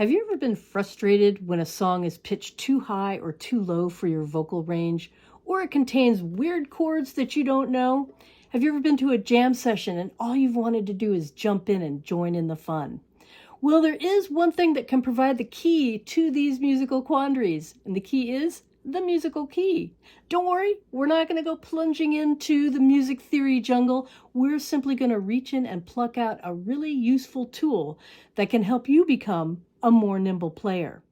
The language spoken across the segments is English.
Have you ever been frustrated when a song is pitched too high or too low for your vocal range, or it contains weird chords that you don't know? Have you ever been to a jam session and all you've wanted to do is jump in and join in the fun? Well, there is one thing that can provide the key to these musical quandaries, and the key is the musical key. Don't worry, we're not going to go plunging into the music theory jungle. We're simply going to reach in and pluck out a really useful tool that can help you become a more nimble player.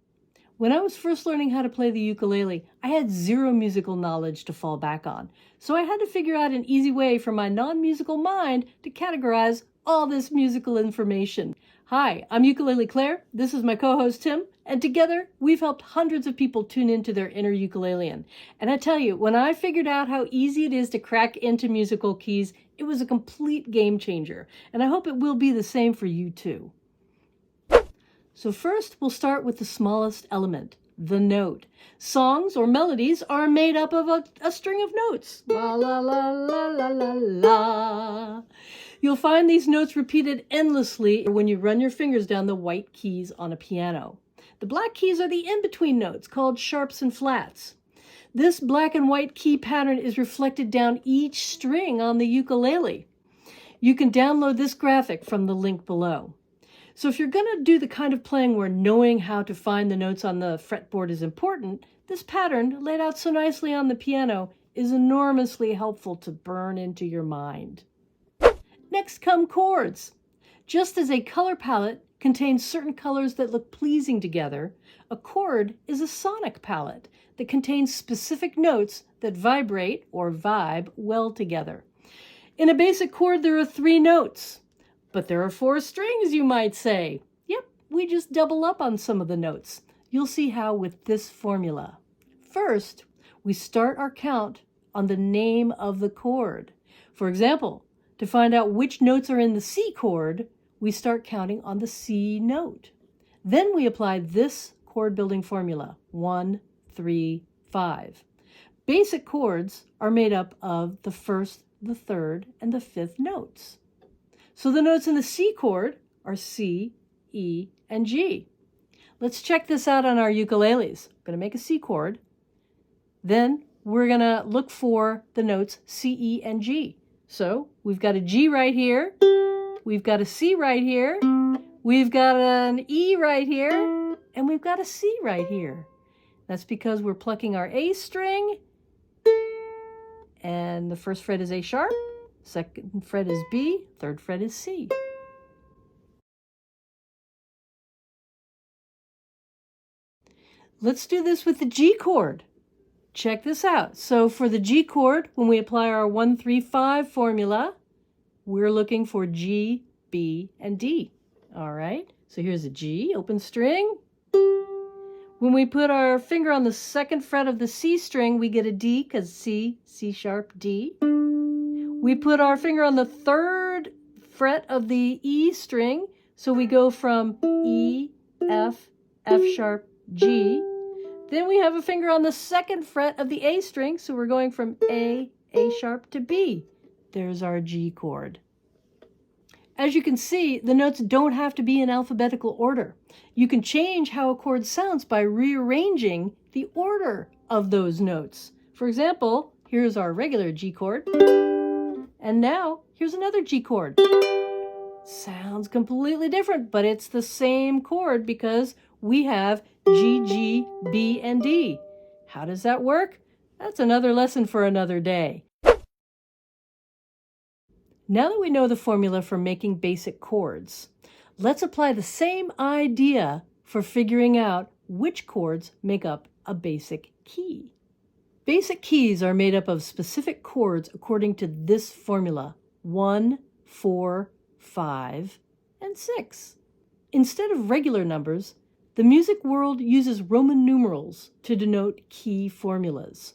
When I was first learning how to play the ukulele, I had zero musical knowledge to fall back on, so I had to figure out an easy way for my non-musical mind to categorize all this musical information. Hi, I'm Ukulele Clare, this is my co-host Tim, and together we've helped hundreds of people tune into their inner ukulelean. And I tell you, when I figured out how easy it is to crack into musical keys, it was a complete game changer, and I hope it will be the same for you too. So first, we'll start with the smallest element, the note. Songs or melodies are made up of a string of notes. La, la, la, la, la, la, la. You'll find these notes repeated endlessly when you run your fingers down the white keys on a piano. The black keys are the in-between notes, called sharps and flats. This black and white key pattern is reflected down each string on the ukulele. You can download this graphic from the link below. So if you're going to do the kind of playing where knowing how to find the notes on the fretboard is important, this pattern, laid out so nicely on the piano, is enormously helpful to burn into your mind. Next come chords. Just as a color palette contains certain colors that look pleasing together, a chord is a sonic palette that contains specific notes that vibrate or vibe well together. In a basic chord, there are 3 notes. But there are 4 strings, you might say. Yep, we just double up on some of the notes. You'll see how with this formula. First, we start our count on the name of the chord. For example, to find out which notes are in the C chord, we start counting on the C note. Then we apply this chord building formula, 1, 3, 5. Basic chords are made up of the first, the third, and the fifth notes. So the notes in the C chord are C, E, and G. Let's check this out on our ukuleles. I'm going to make a C chord. Then we're going to look for the notes C, E, and G. So we've got a G right here. We've got a C right here. We've got an E right here. And we've got a C right here. That's because we're plucking our A string. And the first fret is A sharp. Second fret is B, third fret is C. Let's do this with the G chord. Check this out. So for the G chord, when we apply our 1, 3, 5 formula, we're looking for G, B, and D. All right, so here's a G, open string. When we put our finger on the second fret of the C string, we get a D, because C, C sharp, D. We put our finger on the third fret of the E string, so we go from E, F, F sharp, G. Then we have a finger on the second fret of the A string, so we're going from A sharp to B. There's our G chord. As you can see, the notes don't have to be in alphabetical order. You can change how a chord sounds by rearranging the order of those notes. For example, here's our regular G chord. And now, here's another G chord. Sounds completely different, but it's the same chord because we have G, G, B, and D. How does that work? That's another lesson for another day. Now that we know the formula for making basic chords, let's apply the same idea for figuring out which chords make up a basic key. Basic keys are made up of specific chords according to this formula, 1, 4, 5, and 6. Instead of regular numbers, the music world uses Roman numerals to denote key formulas.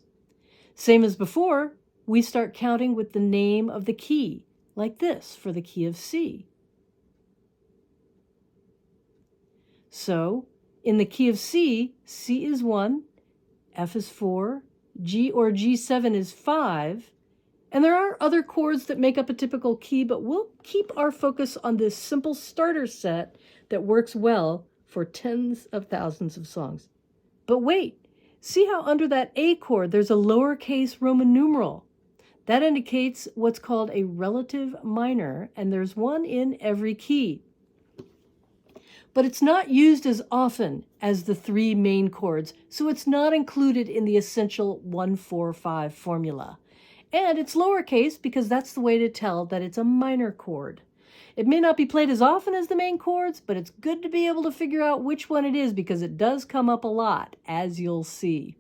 Same as before, we start counting with the name of the key, like this for the key of C. So, in the key of C, C is 1, F is 4, G or G7 is 5, and there are other chords that make up a typical key, but we'll keep our focus on this simple starter set that works well for tens of thousands of songs. But wait, see how under that A chord there's a lowercase Roman numeral? That indicates what's called a relative minor, and there's one in every key. But it's not used as often as the three main chords, so it's not included in the essential 1-4-5 formula. And it's lowercase because that's the way to tell that it's a minor chord. It may not be played as often as the main chords, but it's good to be able to figure out which one it is because it does come up a lot, as you'll see.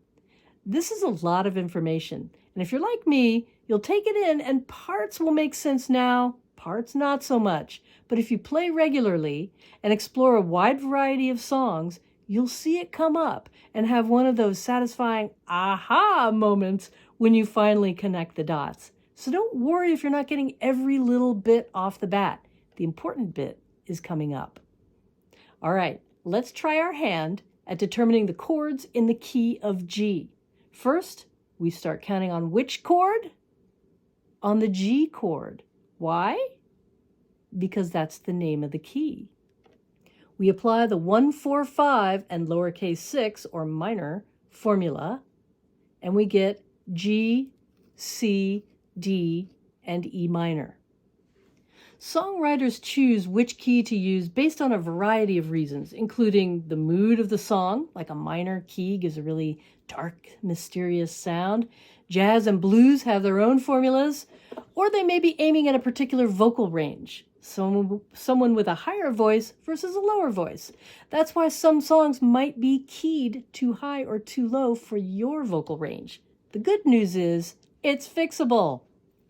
This is a lot of information, and if you're like me, you'll take it in and parts will make sense now, parts not so much. But if you play regularly and explore a wide variety of songs, you'll see it come up and have one of those satisfying aha moments when you finally connect the dots. So don't worry if you're not getting every little bit off the bat. The important bit is coming up. All right, let's try our hand at determining the chords in the key of G. First, we start counting on which chord? On the G chord. Why? Because that's the name of the key. We apply the 1-4-5 and lowercase 6 or minor formula, and we get G, C, D, and E minor. Songwriters choose which key to use based on a variety of reasons, including the mood of the song, like a minor key gives a really dark, mysterious sound. Jazz and blues have their own formulas, or they may be aiming at a particular vocal range, someone with a higher voice versus a lower voice. That's why some songs might be keyed too high or too low for your vocal range. The good news is it's fixable.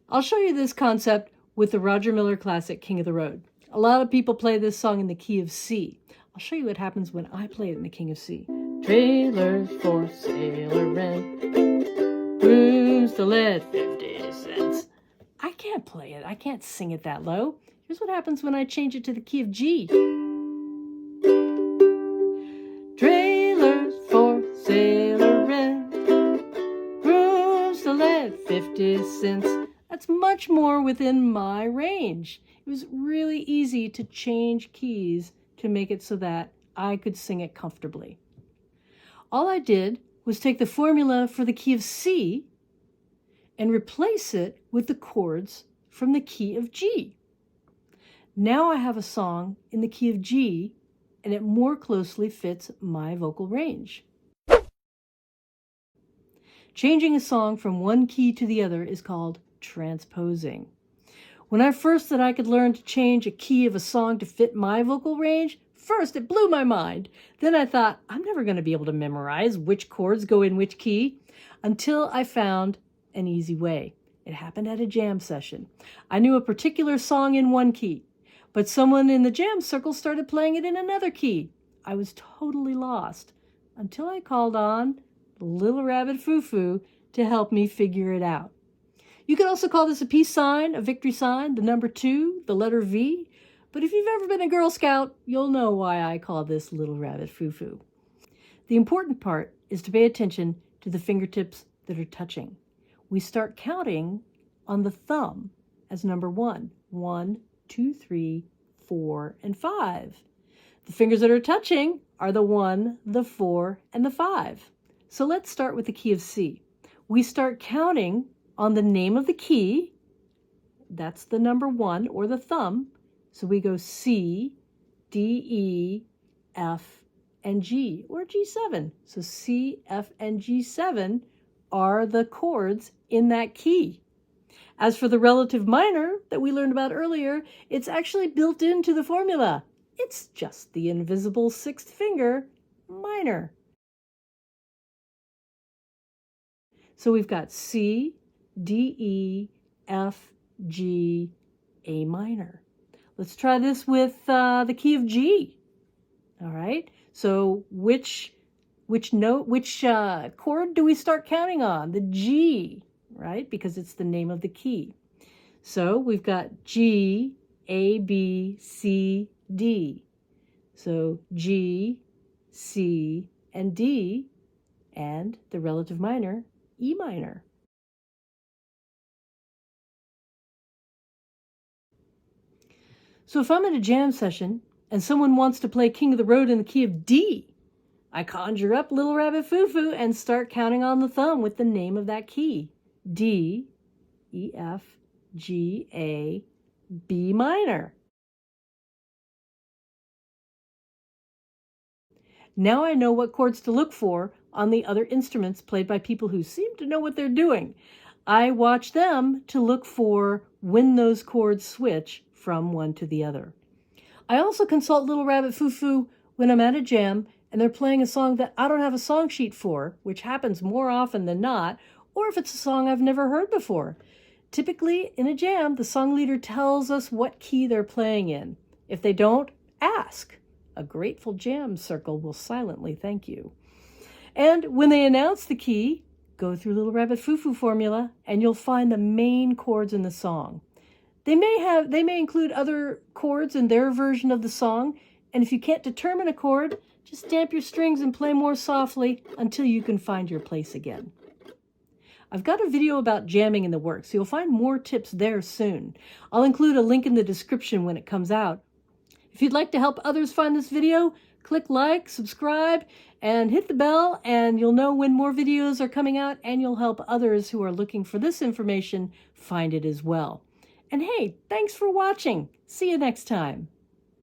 I'll show you this concept with the Roger Miller classic King of the Road. A lot of people play this song in the key of C. I'll show you what happens when I play it in the key of C. Trailers for sailor rent, rooms to let 50 cents. I can't play it. I can't sing it that low. Here's what happens when I change it to the key of G. Trailers for sailor rent, rooms to let 50 cents. That's much more within my range. It was really easy to change keys to make it so that I could sing it comfortably. All I did was take the formula for the key of C and replace it with the chords from the key of G. Now I have a song in the key of G, and it more closely fits my vocal range. Changing a song from one key to the other is called transposing. When I first thought I could learn to change a key of a song to fit my vocal range, first it blew my mind. Then I thought, I'm never going to be able to memorize which chords go in which key, until I found an easy way. It happened at a jam session. I knew a particular song in one key, but someone in the jam circle started playing it in another key. I was totally lost until I called on Little Rabbit Foo-Foo to help me figure it out. You could also call this a peace sign, a victory sign, the number 2, the letter V. But if you've ever been a Girl Scout, you'll know why I call this Little Rabbit Foo-Foo. The important part is to pay attention to the fingertips that are touching. We start counting on the thumb as number 1. 1, 2, 3, 4, and 5. The fingers that are touching are the 1, the 4, and the 5. So let's start with the key of C. We start counting on the name of the key. That's the number 1 or the thumb. So we go C, D, E, F, and G, or G7. So C, F, and G7 are the chords in that key. As for the relative minor that we learned about earlier, it's actually built into the formula. It's just the invisible 6th finger, minor. So we've got C, D, E, F, G, A minor. Let's try this with the key of G. All right. So which chord do we start counting on? The G, right? Because it's the name of the key. So we've got G, A, B, C, D. So G, C, and D, and the relative minor, E minor. So if I'm at a jam session and someone wants to play King of the Road in the key of D, I conjure up Little Rabbit Foo-Foo and start counting on the thumb with the name of that key. D, E, F, G, A, B minor. Now I know what chords to look for on the other instruments played by people who seem to know what they're doing. I watch them to look for when those chords switch from one to the other. I also consult Little Rabbit Foo-Foo when I'm at a jam and they're playing a song that I don't have a song sheet for, which happens more often than not, or if it's a song I've never heard before. Typically, in a jam, the song leader tells us what key they're playing in. If they don't, ask. A grateful jam circle will silently thank you. And when they announce the key, go through Little Rabbit Foo-Foo formula, and you'll find the main chords in the song. They may include other chords in their version of the song, and if you can't determine a chord, just damp your strings and play more softly until you can find your place again. I've got a video about jamming in the works, so you'll find more tips there soon. I'll include a link in the description when it comes out. If you'd like to help others find this video, click like, subscribe, and hit the bell, and you'll know when more videos are coming out, and you'll help others who are looking for this information find it as well. And hey, thanks for watching. See you next time.